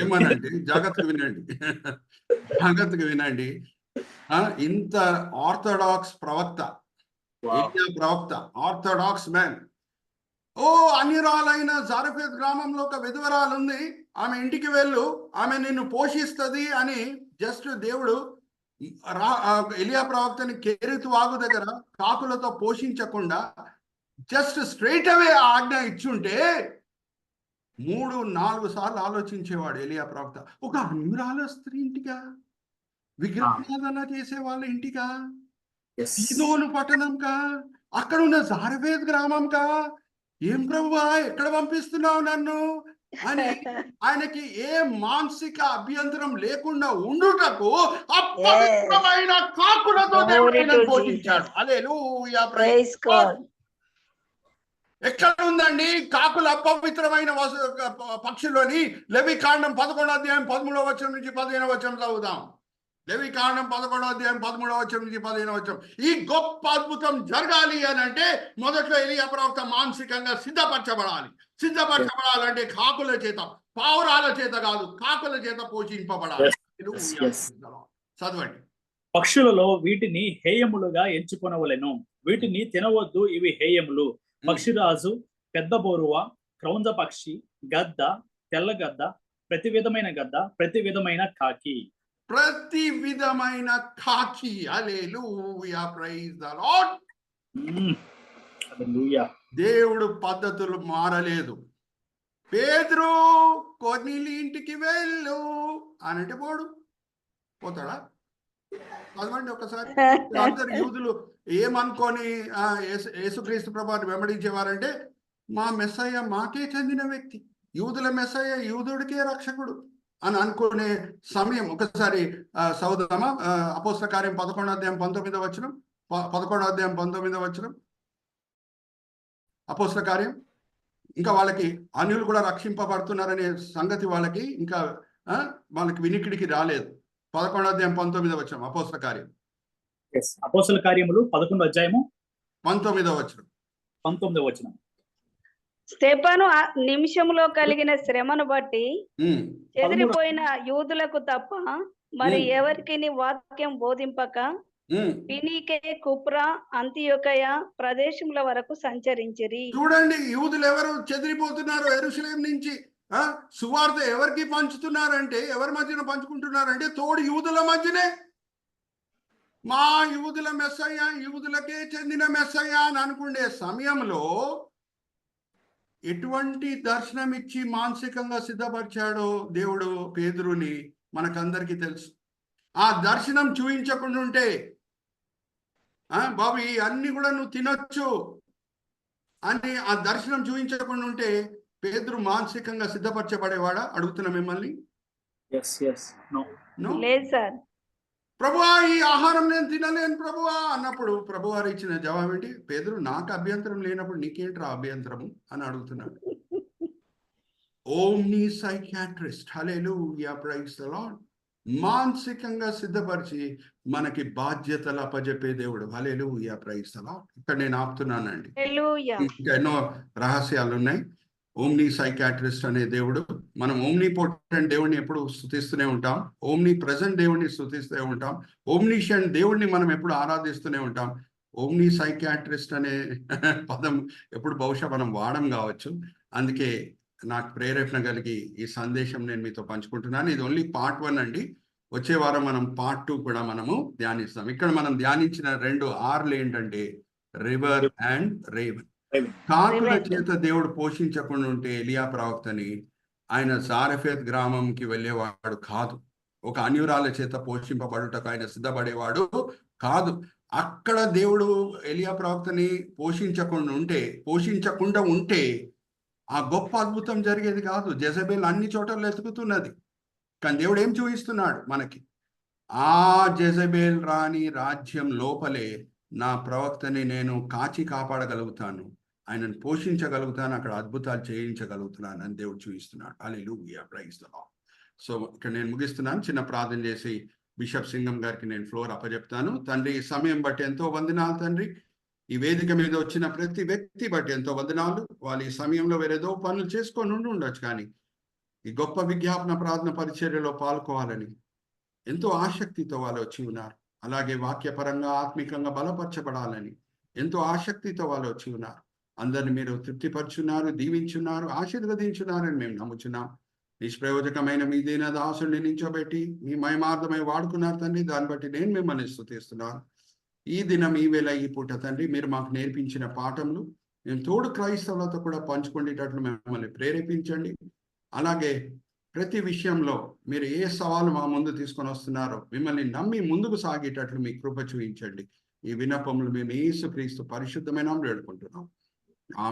ఏమనంటే జాగ్రత్తగా వినండి, జాగ్రత్తగా వినండి. ఇంత ఆర్థడాక్స్ ప్రవక్త, ప్రవక్త, ఆర్థడాక్స్ మ్యాన్. అన్యురాలైన జారెఫెత్ గ్రామంలో ఒక విధవరాలు ఉంది, ఆమె ఇంటికి వెళ్ళు, ఆమె నిన్ను పోషిస్తుంది అని జస్ట్ దేవుడు ఎలియా ప్రవక్తని కెరీతు వాగు దగ్గర కాకులతో పోషించకుండా జస్ట్ స్ట్రైట్ అవే ఆజ్ఞ ఇచ్చుంటే 3-4 సార్లు ఆలోచించేవాడు ఎలియా ప్రవక్త. ఒక అన్యురాల స్త్రీ ఇంటికా, విగ్రహారాధన చేసే వాళ్ళ ఇంటికా, సీదోను పట్టణంకా, అక్కడ ఉన్న జారెఫెత్ గ్రామంకా, ఏం ప్రభువా ఎక్కడ పంపిస్తున్నావు నన్ను అని ఆయనకి ఏ మానసిక అభ్యంతరం లేకుండా ఉండుటకు అపవిత్రమైన కాకులతో పోషించాడు. Hallelujah praise God. ఎక్కడ ఉందండి కాకులు అపవిత్రమైన పక్షులని? లెవికాండం 11వ అధ్యాయం 13వ వచనం నుంచి 15వ వచనం చదువుదాం. లెవికాండం 11వ అధ్యాయం 13వ వచనం నుంచి 15వ వచనం. ఈ గొప్ప అద్భుతం జరగాలి అని అంటే మొదట్లో ఎలియా ప్రవక్త మానసికంగా సిద్ధపరచబడాలి. సిద్ధపరచబడాలంటే కాకుల చేత, పావురాల చేత కాదు, కాకుల చేత పోషింపబడాలి. చదవండి. పక్షులలో వీటిని హేయములుగా ఎంచుకొనవలెను, వీటిని తినవద్దు, ఇవి హేయములు. పక్షిరాజు, పెద్ద బోరువ, క్రౌంజ పక్షి, గద్ద, తెల్ల గద్ద, ప్రతి విధమైన గద్ద, ప్రతి విధమైన కాకి. ప్రతి విధమైన కాకి. Hallelujah praise the Lord. Hallelujah. దేవుడు పద్ధతులు మారలేదు. పేతురు కొర్నేలి ఇంటికి వెళ్ళు అనంటే పోతాడా? చదవండి ఒకసారి. అందరు యూదులు ఏమనుకొని యేసుక్రీస్తు ప్రభువుని వెంబడించేవారంటే, మా మెస్సయ్య మాకే చెందిన వ్యక్తి, యూదుల మెస్సయ్య యూదుడికే రక్షకుడు అని అనుకునే సమయం. ఒకసారి సౌదమా అపోస్తల కార్యం 11వ అధ్యాయం 19వ వచనం, 11వ అధ్యాయం 19వ వచనం. అపోస్తల కార్యం. ఇంకా వాళ్ళకి అన్యులు కూడా రక్షింపబడుతున్నారనే సంగతి వాళ్ళకి ఇంకా వాళ్ళకి వినికిడికి రాలేదు. 11వ అధ్యాయం 19వ వచనం అపోస్తల కార్యం. అపోస్తల కార్యములు 11వ అధ్యాయము 19వ వచనం. 19వ వచనం. స్తెఫను ఆ నిమిషంలో కలిగిన శ్రమను బట్టి చెదిరిపోయిన యూదులకు తప్ప మరి ఎవరికి వాక్యం బోధింపక ఫినీకే, కుప్రా, అంతియోకయ ప్రదేశముల వరకు సంచరించిరి. చూడండి, యూదులు ఎవరు చెదిరిపోతున్నారు యెరూషలేము నుంచి. సువార్త ఎవరికి పంచుతున్నారంటే, ఎవరి మధ్యన పంచుకుంటున్నారంటే తోడు యూదుల మధ్యనే. మా యూదుల మెస్సయ్య, యూదులకే చెందిన మెస్సయ్య అని అనుకునే సమయంలో ఎటువంటి దర్శనం ఇచ్చి మానసికంగా సిద్ధపరిచాడో దేవుడు పేతురుని మనకందరికీ తెలుసు. ఆ దర్శనం చూపించకుండా ఉంటే, బాబు ఈ అన్ని కూడా నువ్వు తినొచ్చు అని ఆ దర్శనం చూపించకుండా ఉంటే పేతురు మానసికంగా సిద్ధపరచబడేవాడా? అడుగుతున్నా మిమ్మల్ని. లేదు సార్. ప్రభువా ఈ ఆహారం నేను తినలేను ప్రభువా అన్నప్పుడు ప్రభువారు ఇచ్చిన జవాబు ఏంటి? పేతురు, నాకు అభ్యంతరం లేనప్పుడు నీకేంట్రా అభ్యంతరము అని అడుగుతున్నాడు. Omni psychiatrist, hallelujah, praise the Lord. మానసికంగా సిద్ధపరిచి మనకి బాధ్యతలు అప్పజెప్పే దేవుడు. Hallelujah, praise the Lord. ఇక్కడ నేను ఆపుతున్నానండి. ఇంకా ఎన్నో రహస్యాలు ఉన్నాయి. ఓమ్ని సైకాట్రిస్ట్ అనే దేవుడు. మనం ఓమ్ని పోటెంట్ దేవుడిని ఎప్పుడు స్తుతిస్తూనే ఉంటాం, ఓమ్ని ప్రెజెంట్ దేవుడిని స్తుతిస్తూనే ఉంటాం, ఓమ్నిషన్ దేవుడిని మనం ఎప్పుడు ఆరాధిస్తూనే ఉంటాం. ఓమ్ని సైకాట్రిస్ట్ అనే పదం ఎప్పుడు బహుశా మనం వాడం కావచ్చు. అందుకే నాకు ప్రేరేపణ కలిగి ఈ సందేశం నేను మీతో పంచుకుంటున్నాను. ఇది ఓన్లీ పార్ట్ 1 అండి. వచ్చే వారం మనం పార్ట్ 2 కూడా మనము ధ్యానిస్తాం. ఇక్కడ మనం ధ్యానించిన 2 R'లు ఏంటంటే రివర్ అండ్ రేవన్. కాకుల చేత దేవుడు పోషించకుండా ఉంటే ఎలియా ప్రవక్తని ఆయన సారెఫెత్ గ్రామంకి వెళ్ళేవాడు కాదు. ఒక అన్యురాల చేత పోషింపబడుటకు ఆయన సిద్ధపడేవాడు కాదు. అక్కడ దేవుడు ఎలియా ప్రవక్తని పోషించకుండా ఉంటే ఆ గొప్ప అద్భుతం జరిగేది కాదు. జెజబెల్ అన్ని చోట్ల ఎతుకుతున్నది, కానీ దేవుడు ఏం చూపిస్తున్నాడు మనకి? ఆ జెజబెల్ రాని రాజ్యం లోపలే నా ప్రవక్తని నేను కాచి కాపాడగలుగుతాను, ఆయనను పోషించగలుగుతాను, అక్కడ అద్భుతాలు చేయించగలుగుతున్నాను అని దేవుడు చూపిస్తున్నాడు. Hallelujah, praise the lord. So ఇక్కడ నేను ముగిస్తున్నాను. చిన్న ప్రార్థన చేసి బిషప్ సింగం గారికి నేను ఫ్లోర్ అప్పచెప్తాను. తండ్రి, ఈ సమయం బట్టి ఎంతో వందనాలు తండ్రి. ఈ వేదిక మీద వచ్చిన ప్రతి వ్యక్తి బట్టి ఎంతో వందనాలు. వాళ్ళు ఈ సమయంలో వేరేదో పనులు చేసుకొని ఉండొచ్చు, కానీ ఈ గొప్ప విజ్ఞాపన ప్రార్థన పరిచర్యలో పాల్గొవాలని ఎంతో ఆసక్తితో వాళ్ళు వచ్చి ఉన్నారు. అలాగే వాక్యపరంగా ఆత్మికంగా బలపరచబడాలని ఎంతో ఆసక్తితో వాళ్ళు వచ్చి ఉన్నారు. అందరిని మీరు తృప్తిపరుచున్నారు, దీవించున్నారు, ఆశీర్వదించున్నారని మేము నమ్ముచున్నాం. నిష్ప్రయోజకమైన మీ దీన దాసుడిని నించోబెట్టి మీ మహిమార్థమై వాడుకున్నారు తండ్రి. దాన్ని బట్టి నేను మిమ్మల్ని స్తుతిస్తున్నాను. ఈ దినం, ఈ వేళ, ఈ పూట తండ్రి మీరు మాకు నేర్పించిన పాఠములు మేము తోడు క్రైస్తవులతో కూడా పంచుకునేటట్లు మిమ్మల్ని ప్రేరేపించండి. అలాగే ప్రతి విషయంలో మీరు ఏ సవాలు మా ముందు తీసుకొని వస్తున్నారో మిమ్మల్ని నమ్మి ముందుకు సాగేటట్లు మీ కృప చూపించండి. ఈ విన్నపములు మేము యేసుక్రీస్తు పరిశుద్ధమైన వేడుకుంటున్నాం.